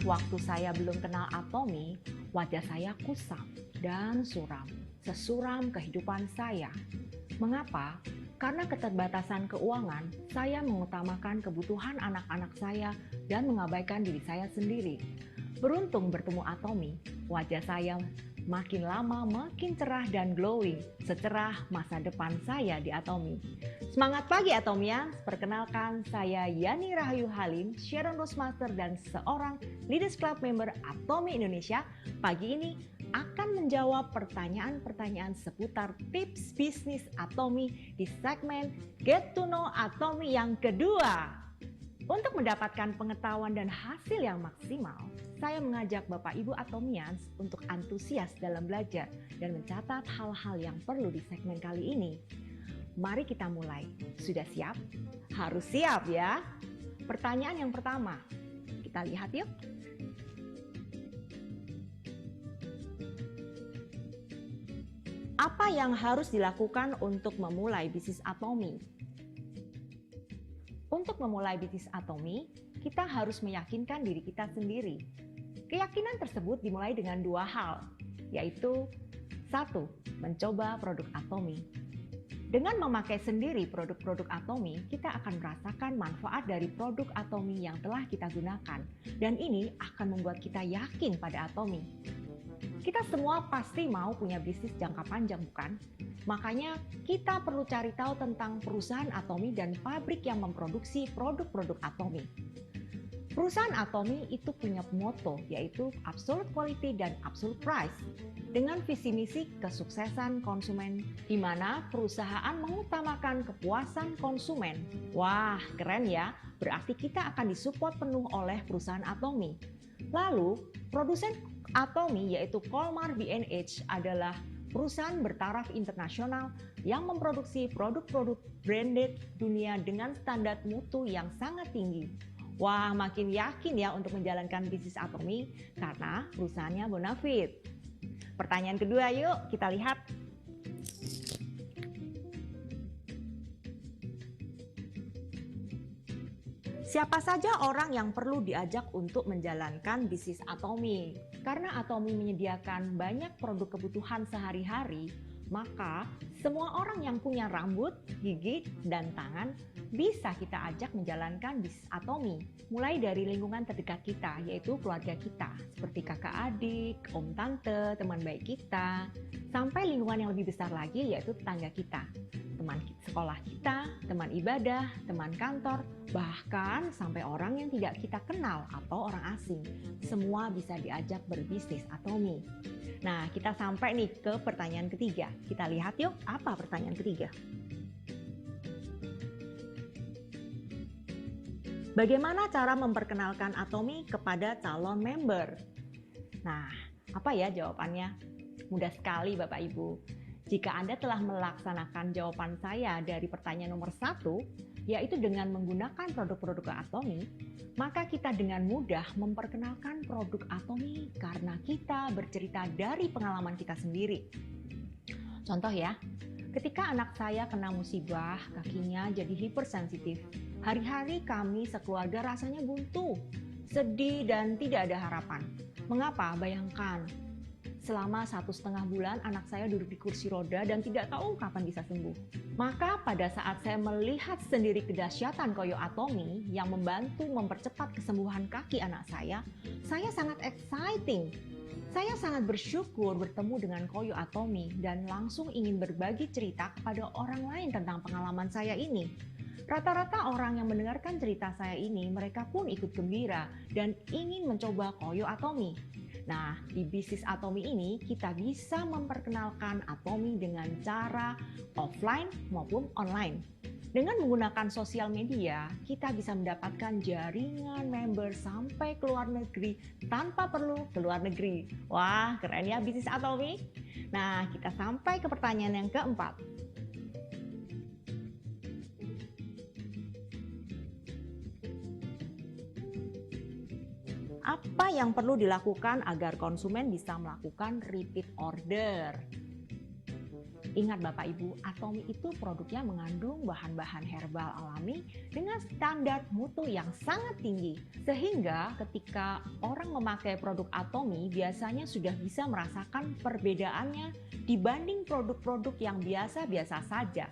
waktu saya belum kenal Atomy, wajah saya kusam dan suram, sesuram kehidupan saya. Mengapa? Karena keterbatasan keuangan, saya mengutamakan kebutuhan anak-anak saya dan mengabaikan diri saya sendiri. Beruntung bertemu Atomy, wajah saya makin lama makin cerah dan glowing, secerah masa depan saya di Atomy. Semangat pagi Atomians, perkenalkan saya Yani Rahayu Halim, Sharon Rosemaster dan seorang Leaders Club member Atomy Indonesia. Pagi ini akan menjawab pertanyaan-pertanyaan seputar tips bisnis Atomy di segmen Get to Know Atomy yang kedua. Untuk mendapatkan pengetahuan dan hasil yang maksimal, saya mengajak Bapak Ibu Atomians untuk antusias dalam belajar dan mencatat hal-hal yang perlu di segmen kali ini. Mari kita mulai. Sudah siap? Harus siap ya. Pertanyaan yang pertama, kita lihat yuk. Apa yang harus dilakukan untuk memulai bisnis Atomy? Untuk memulai bisnis Atomy, kita harus meyakinkan diri kita sendiri. Keyakinan tersebut dimulai dengan dua hal, yaitu 1. Mencoba produk Atomy. Dengan memakai sendiri produk-produk Atomy, kita akan merasakan manfaat dari produk Atomy yang telah kita gunakan, dan ini akan membuat kita yakin pada Atomy. Kita semua pasti mau punya bisnis jangka panjang, bukan? Makanya kita perlu cari tahu tentang perusahaan Atomy dan pabrik yang memproduksi produk-produk Atomy. Perusahaan Atomy itu punya motto yaitu Absolute Quality dan Absolute Price dengan visi misi kesuksesan konsumen di mana perusahaan mengutamakan kepuasan konsumen. Wah, keren ya. Berarti kita akan disupport penuh oleh perusahaan Atomy. Lalu, produsen Atomy yaitu Colmar B&H adalah perusahaan bertaraf internasional yang memproduksi produk-produk branded dunia dengan standar mutu yang sangat tinggi. Wah, makin yakin ya untuk menjalankan bisnis Atomy karena perusahaannya bonafit. Pertanyaan kedua yuk, kita lihat. Siapa saja orang yang perlu diajak untuk menjalankan bisnis Atomy? Karena Atomy menyediakan banyak produk kebutuhan sehari-hari, maka semua orang yang punya rambut, gigi, dan tangan bisa kita ajak menjalankan bisnis Atomy. Mulai dari lingkungan terdekat kita, yaitu keluarga kita, seperti kakak adik, om tante, teman baik kita, sampai lingkungan yang lebih besar lagi, yaitu tetangga kita, teman sekolah kita, teman ibadah, teman kantor, bahkan sampai orang yang tidak kita kenal atau orang asing. Semua bisa diajak berbisnis Atomy. Nah, kita sampai nih ke pertanyaan ketiga. Kita lihat yuk, apa pertanyaan ketiga? Bagaimana cara memperkenalkan Atomy kepada calon member? Nah, apa ya jawabannya? Mudah sekali Bapak Ibu. Jika Anda telah melaksanakan jawaban saya dari pertanyaan nomor 1, yaitu dengan menggunakan produk-produk Atomy, maka kita dengan mudah memperkenalkan produk Atomy karena kita bercerita dari pengalaman kita sendiri. Contoh ya, ketika anak saya kena musibah, kakinya jadi hipersensitif. Hari-hari kami sekeluarga rasanya buntu, sedih dan tidak ada harapan. Mengapa? Bayangkan, selama 1,5 bulan anak saya duduk di kursi roda dan tidak tahu kapan bisa sembuh. Maka pada saat saya melihat sendiri kedahsyatan Koyo Atomy yang membantu mempercepat kesembuhan kaki anak saya sangat exciting. Saya sangat bersyukur bertemu dengan Koyo Atomy dan langsung ingin berbagi cerita kepada orang lain tentang pengalaman saya ini. Rata-rata orang yang mendengarkan cerita saya ini, mereka pun ikut gembira dan ingin mencoba Koyo Atomy. Nah, di bisnis Atomy ini kita bisa memperkenalkan Atomy dengan cara offline maupun online. Dengan menggunakan sosial media, kita bisa mendapatkan jaringan member sampai ke luar negeri tanpa perlu ke luar negeri. Wah, keren ya bisnis Atomy. Nah, kita sampai ke pertanyaan yang keempat. Apa yang perlu dilakukan agar konsumen bisa melakukan repeat order? Ingat Bapak Ibu, Atomi itu produknya mengandung bahan-bahan herbal alami dengan standar mutu yang sangat tinggi. Sehingga ketika orang memakai produk Atomi biasanya sudah bisa merasakan perbedaannya dibanding produk-produk yang biasa-biasa saja.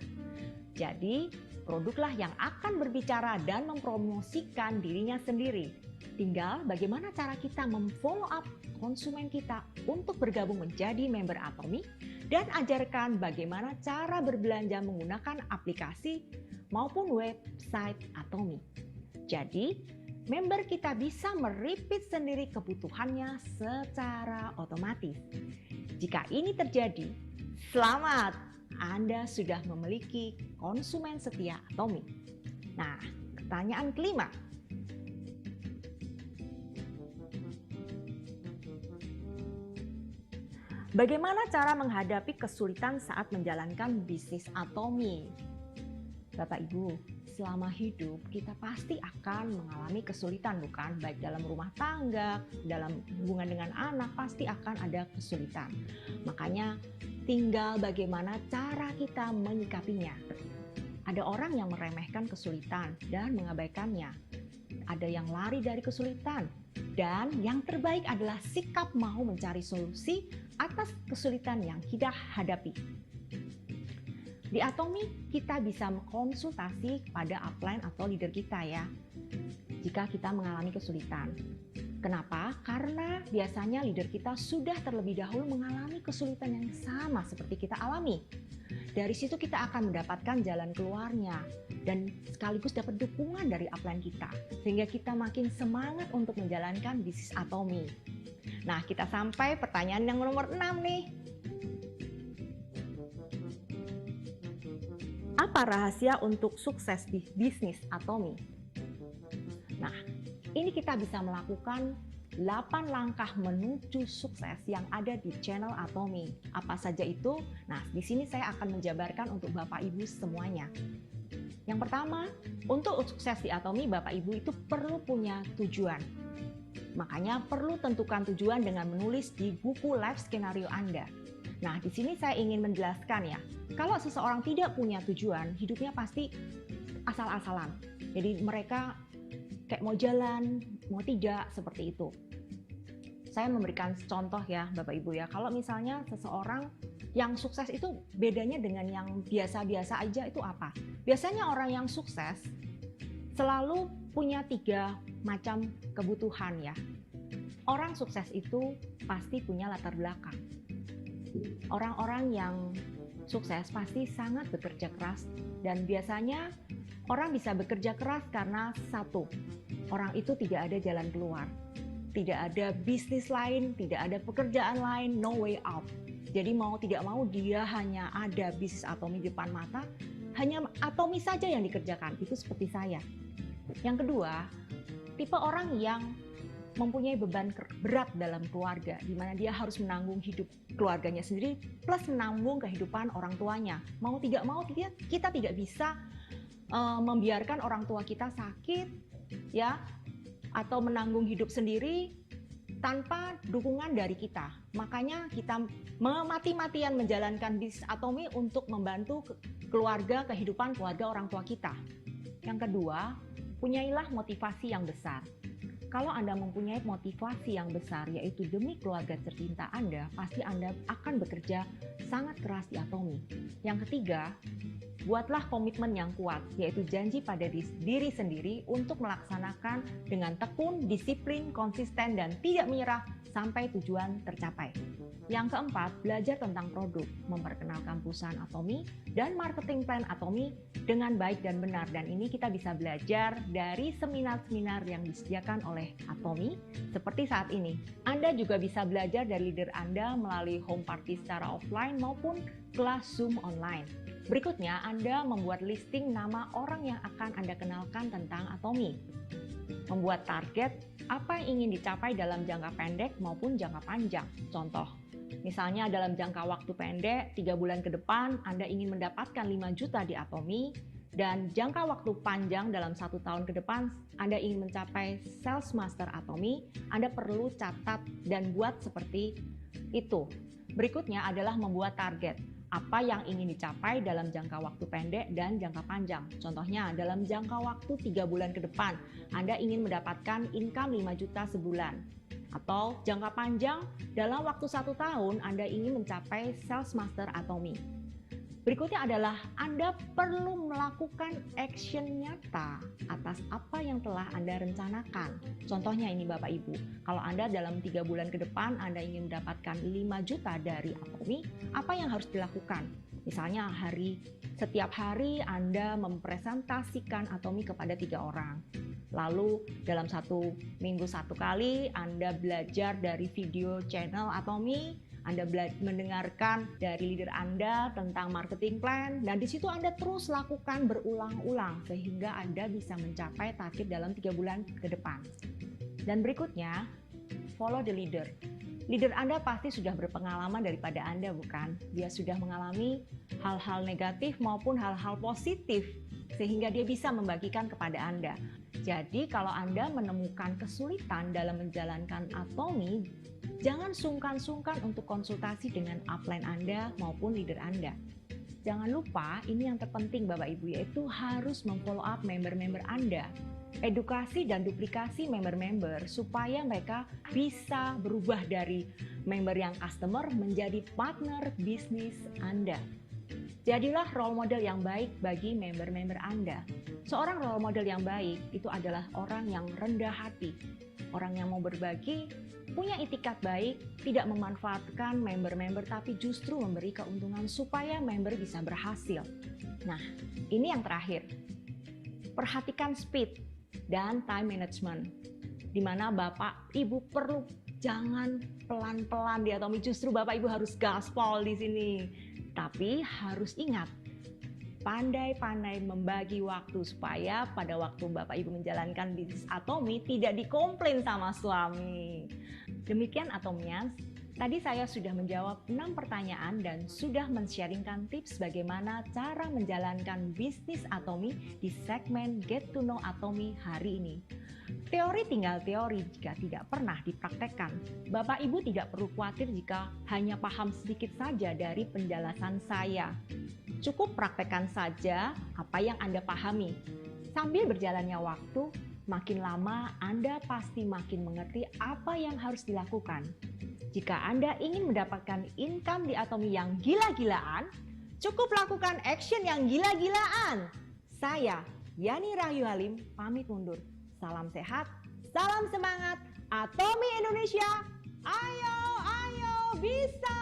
Jadi, produklah yang akan berbicara dan mempromosikan dirinya sendiri. Tinggal bagaimana cara kita memfollow up konsumen kita untuk bergabung menjadi member Atomi dan ajarkan bagaimana cara berbelanja menggunakan aplikasi maupun website Atomi. Jadi, member kita bisa meripit sendiri kebutuhannya secara otomatis. Jika ini terjadi, selamat! Anda sudah memiliki konsumen setia Atomi. Nah, pertanyaan kelima. Bagaimana cara menghadapi kesulitan saat menjalankan bisnis Atomi? Bapak Ibu, selama hidup kita pasti akan mengalami kesulitan, bukan? Baik dalam rumah tangga, dalam hubungan dengan anak, pasti akan ada kesulitan. Makanya tinggal bagaimana cara kita menyikapinya. Ada orang yang meremehkan kesulitan dan mengabaikannya. Ada yang lari dari kesulitan. Dan yang terbaik adalah sikap mau mencari solusi atas kesulitan yang kita hadapi. Di Atomi, kita bisa konsultasi kepada upline atau leader kita ya, jika kita mengalami kesulitan. Kenapa? Karena biasanya leader kita sudah terlebih dahulu mengalami kesulitan yang sama seperti kita alami. Dari situ kita akan mendapatkan jalan keluarnya dan sekaligus dapat dukungan dari upline kita, sehingga kita makin semangat untuk menjalankan bisnis Atomi. Nah, kita sampai pertanyaan yang nomor 6 nih. Apa rahasia untuk sukses di bisnis Atomi? Nah, ini kita bisa melakukan 8 langkah menuju sukses yang ada di channel Atomi. Apa saja itu? Nah, di sini saya akan menjabarkan untuk Bapak Ibu semuanya. Yang pertama, untuk sukses di Atomi, Bapak Ibu itu perlu punya tujuan. Makanya perlu tentukan tujuan dengan menulis di buku life skenario Anda. Nah, di sini saya ingin menjelaskan ya, kalau seseorang tidak punya tujuan, hidupnya pasti asal-asalan. Jadi mereka kayak mau jalan, mau tidak, seperti itu. Saya memberikan contoh ya Bapak Ibu ya, kalau misalnya seseorang yang sukses itu bedanya dengan yang biasa-biasa aja itu apa? Biasanya orang yang sukses selalu punya 3 macam kebutuhan ya. Orang sukses itu pasti punya latar belakang. Orang-orang yang sukses pasti sangat bekerja keras dan biasanya orang bisa bekerja keras karena satu, orang itu tidak ada jalan keluar. Tidak ada bisnis lain, tidak ada pekerjaan lain, no way out. Jadi mau tidak mau dia hanya ada bisnis Atomi di depan mata, hanya Atomi saja yang dikerjakan, itu seperti saya. Yang kedua, tipe orang yang mempunyai beban berat dalam keluarga, di mana dia harus menanggung hidup keluarganya sendiri, plus menanggung kehidupan orang tuanya. Mau tidak mau kita tidak bisa membiarkan orang tua kita sakit, ya, atau menanggung hidup sendiri tanpa dukungan dari kita. Makanya kita mati-matian menjalankan bisnis Atomi untuk membantu kehidupan keluarga orang tua kita. Yang kedua, punyailah motivasi yang besar. Kalau Anda mempunyai motivasi yang besar, yaitu demi keluarga tercinta Anda, pasti Anda akan bekerja sangat keras di Atomi. Yang ketiga, buatlah komitmen yang kuat, yaitu janji pada diri sendiri untuk melaksanakan dengan tekun, disiplin, konsisten, dan tidak menyerah sampai tujuan tercapai. Yang keempat, belajar tentang produk, memperkenalkan perusahaan Atomi dan marketing plan Atomi dengan baik dan benar. Dan ini kita bisa belajar dari seminar-seminar yang disediakan oleh Atomi seperti saat ini. Anda juga bisa belajar dari leader Anda melalui home party secara offline maupun kelas Zoom online. Berikutnya, Anda membuat listing nama orang yang akan Anda kenalkan tentang Atomi. Membuat target apa yang ingin dicapai dalam jangka pendek maupun jangka panjang. Contoh, misalnya dalam jangka waktu pendek, 3 bulan ke depan, Anda ingin mendapatkan 5 juta di Atomi, dan jangka waktu panjang dalam 1 tahun ke depan, Anda ingin mencapai Sales Master Atomi, Anda perlu catat dan buat seperti itu. Berikutnya adalah membuat target. apa yang ingin dicapai dalam jangka waktu pendek dan jangka panjang. Contohnya, dalam jangka waktu 3 bulan ke depan, Anda ingin mendapatkan income 5 juta sebulan. Atau jangka panjang, dalam waktu 1 tahun, Anda ingin mencapai Sales Master Atomy. Berikutnya adalah Anda perlu melakukan action nyata atas apa yang telah Anda rencanakan. Contohnya ini Bapak Ibu, kalau Anda dalam 3 bulan ke depan Anda ingin mendapatkan 5 juta dari Atomy, apa yang harus dilakukan? Misalnya setiap hari Anda mempresentasikan Atomy kepada 3 orang. Lalu dalam 1 minggu 1 kali Anda belajar dari video channel Atomy, Anda mendengarkan dari leader Anda tentang marketing plan, dan di situ Anda terus lakukan berulang-ulang sehingga Anda bisa mencapai target dalam 3 bulan ke depan. Dan berikutnya, follow the leader. Leader Anda pasti sudah berpengalaman daripada Anda, bukan? Dia sudah mengalami hal-hal negatif maupun hal-hal positif sehingga dia bisa membagikan kepada Anda. Jadi kalau Anda menemukan kesulitan dalam menjalankan Atomy, jangan sungkan-sungkan untuk konsultasi dengan upline Anda maupun leader Anda. Jangan lupa, ini yang terpenting Bapak Ibu, yaitu harus memfollow up member-member Anda. Edukasi dan duplikasi member-member supaya mereka bisa berubah dari member yang customer menjadi partner bisnis Anda. Jadilah role model yang baik bagi member-member Anda. Seorang role model yang baik itu adalah orang yang rendah hati, orang yang mau berbagi, punya itikat baik, tidak memanfaatkan member-member tapi justru memberi keuntungan supaya member bisa berhasil. Nah, ini yang terakhir. Perhatikan speed dan time management, di mana Bapak Ibu perlu jangan pelan-pelan di Atomy, justru Bapak Ibu harus gaspol di sini. Tapi harus ingat, pandai-pandai membagi waktu supaya pada waktu Bapak Ibu menjalankan bisnis Atomy tidak dikomplain sama suami. Demikian Atomians, tadi saya sudah menjawab 6 pertanyaan dan sudah men-sharingkan tips bagaimana cara menjalankan bisnis Atomy di segmen Get to Know Atomy hari ini. Teori tinggal teori jika tidak pernah dipraktekkan. Bapak Ibu tidak perlu khawatir jika hanya paham sedikit saja dari penjelasan saya. Cukup praktekkan saja apa yang Anda pahami. Sambil berjalannya waktu, makin lama Anda pasti makin mengerti apa yang harus dilakukan. Jika Anda ingin mendapatkan income di Atomy yang gila-gilaan, cukup lakukan action yang gila-gilaan. Saya, Yani Rahyu Halim, pamit mundur. Salam sehat, salam semangat, Atomy Indonesia, ayo, ayo, bisa!